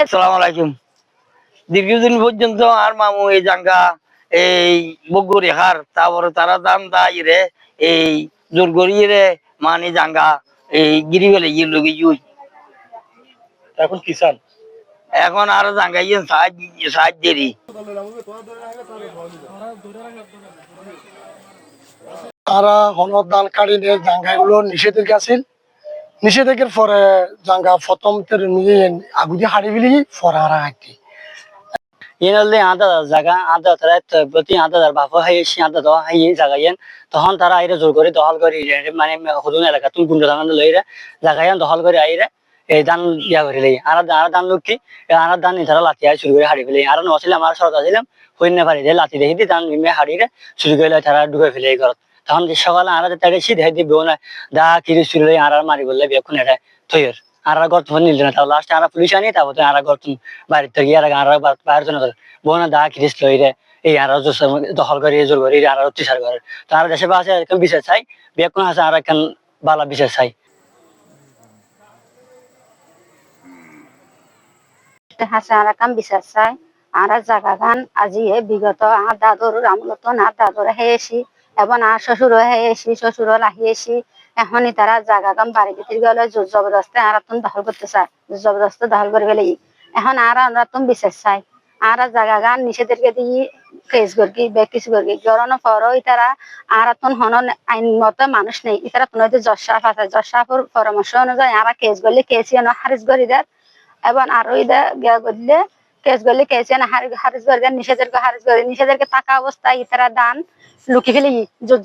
আসসালামু আলাইকুম। দীর্ঘদিন পর্যন্ত আর মামু এই জাঙ্গা এই বগুড়ি হার তারপরে তারা দাম দাইরে এই জোর গড়িয়ে মানে জাঙ্গা এই গিরি গেলে ইয়ে লোকে ইউই এখন কিষান এখন আর জাঙ্গা ইয়ে সাহায্য দেরি তারা হনদান কারীদের জাঙ্গাগুলো নিষেধাজ্ঞা আছিল নিষেধাজ্ঞার পরে জাঙ্গা প্রথম আগুদি হাড়ি বিলি ফরারা একটি ইনলে আদা জায়গা আদা তারা প্রতি আদার বাপ হাইছি আদা তো হাই জায়গা ইন তখন তারা আইরে জোর করে দখল করে মানে হদুন এলাকা তুমি গুন্ডা ধান লইরা জায়গা দখল করে আইরে এই ধান ইয়া করে লই আর ধান লোকটি আর ধান তারা লাঠি আই শুরু করে হাড়ি ফেলে আর নছিলাম আর সরকার ছিলাম হইন না পারি লাঠি দেখি ধান হাড়িরে শুরু করে তারা ঢুকে ফেলে ঘর তখন সকালে আর তাকে সিধে দিবে না দা কিরি শুরু লই আর মারি বললে বেক্ষণ এটা থইর আর গর্ত নিল না তাও লাস্টে আর পুলিশ আনি তারপর আর গর্ত বাড়ির থেকে আর বাইরের জন্য বোনা দা কিরিস লইরে এই আর দখল করে জোর করে আর অত্যাচার করে তো আর দেশে বাসে এরকম বিচার চাই বেক্ষণ আছে আর এখন বালা বিচার চাই হাসে আর কাম বিচার চাই আর জায়গা গান আজি বিগত আর দাদুর আমলত না দাদুর হেয়েছি এবং আর শ্বশুর হেয়েছি শ্বশুর লাহিয়েছি এখনই তারা জায়গা গান বাড়ি ভিতরে গেলে জোর জবরদস্তি আর তুমি দখল করতে চাই জবরদস্তি দখল করে গেলে এখন আর আমরা তুমি বিচার চাই আর জায়গা গান নিষেধেরকে দিয়ে কেস করি বা কিছু করি গরম পরই তারা আর তুন হন আইন মতো মানুষ নেই তারা তুমি জজ সাহেব আছে জজ সাহেবের পরামর্শ অনুযায়ী আর কেস করলে কেসি হারিজ করি দেয় এবং আরো গিয়া করলে কেস করলে কেসি হারিজ করে দেয় নিষেধেরকে হারিজ করে নিষেধেরকে থাকা অবস্থায় তারা দান লুকি ফেলে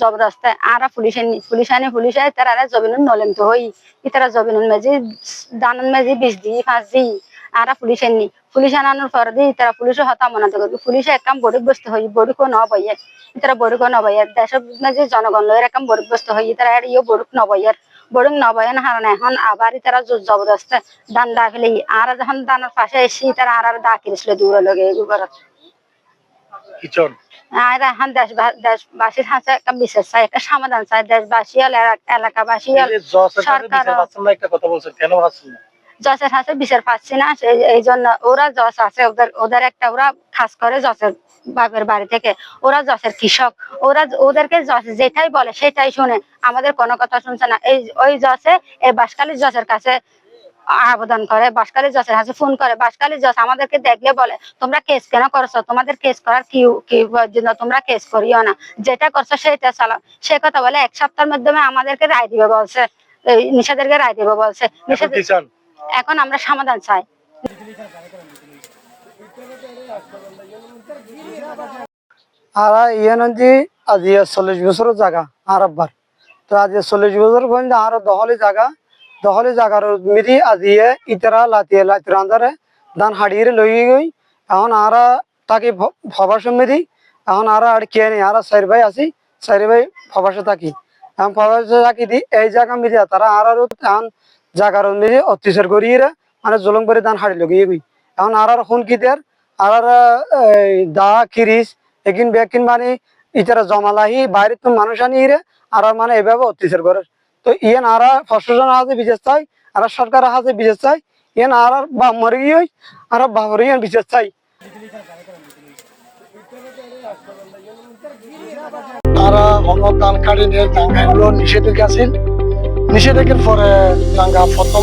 জবরদস্তে আর পুলিশ আনি তারা জবিনুন নলেম তো হই তারা জবিনুন মেজি দানন মেজি 20 দি 5 দি আর পুলিশ আনানোর পর দিয়ে তারা পুলিশে হতা মনাতে করবে পুলিশে একদম বড়িগ্রস্ত হই বড়িকো নবইয়ের তারা বড়িকো নবইয়ের দেশের যে জনগণ লয়ের একদম বড়িগ্রস্ত হই তারা ইয়ে বড়ুক নবইয়ের বড়ুক নবইয়ের হারণে এখন আবার তারা জবরদস্ত দান দা ফেলে আর যখন দানের পাশে এসে তারা আর দা কিনেছিল দূরে লগে ঘরত কিচন আর এখন দেশবাসীর হাতে একটা বিচার চাই একটা সমাধান চাই দেশবাসী এলাকাবাসী সরকার একটা কথা বলছেন কেন পাচ্ছেন না জজের হাতে বিচার পাচ্ছি না এই জন্য ওরা জজ আছে ওদের একটা ওরা খাস করে জজের বাপের বাড়ি থেকে ওরা জজের কৃষক ওদেরকে জজ যেটাই বলে সেটাই শুনে আমাদের কোনো কথা শুনছে না ওই জজে এই বাসকালী জজের কাছে আবেদন করে বাসকালী জজের কাছে ফোন করে বাসকালী জজ আমাদেরকে দেখলে বলে তোমরা কেস কেন করছো তোমাদের কেস করার কি জন্য তোমরা কেস করিও না যেটা করছো সেটা চালাও সে কথা বলে 1 সপ্তাহের মাধ্যমে আমাদেরকে রায় দিবে বলছে নিষেধেরকে রায় দিবে বলছে এখন আমরা সমাধান চাই আর ইয়ানজি আজি 40 বছরের জায়গা আর আব্বার তো আজি 40 বছর পর্যন্ত আর দহলি জায়গার মিরি আজি ইতরা লাতিয়ে লাতিরান্দারে দান হাড়িয়ে লই গই এখন আর তাকে ফবার সমিতি এখন আর কে নেই আর 4 ভাই আছি 4 ভাই ফবাসে থাকি এখন ফবাসে থাকি দি এই জায়গা মিরি তারা আর এখন জাগার মিরি অত্যাচার করিয়ে মানে জলম করে দান হাড়ি লগিয়ে গই এখন আর হুনকি দের আর দা কিরিস একিন বেকিন মানে ইতারা জমালাহি বাইরে তো মানুষ আনিয়ে আর মানে এভাবে অত্যাচার করে তো ইয়ান আর প্রশাসন হাতে বিচার চাই আর সরকার হাতে বিচার চাই ইয়ান আর বা মরে গিয়ে আর বাবর ইয়ান বিচার চাই তারা হনদানকারীদের জাঙ্গাগুলো নিষেধাজ্ঞা আছিল নিষেধাজ্ঞার পরে জাঙ্গা প্রথম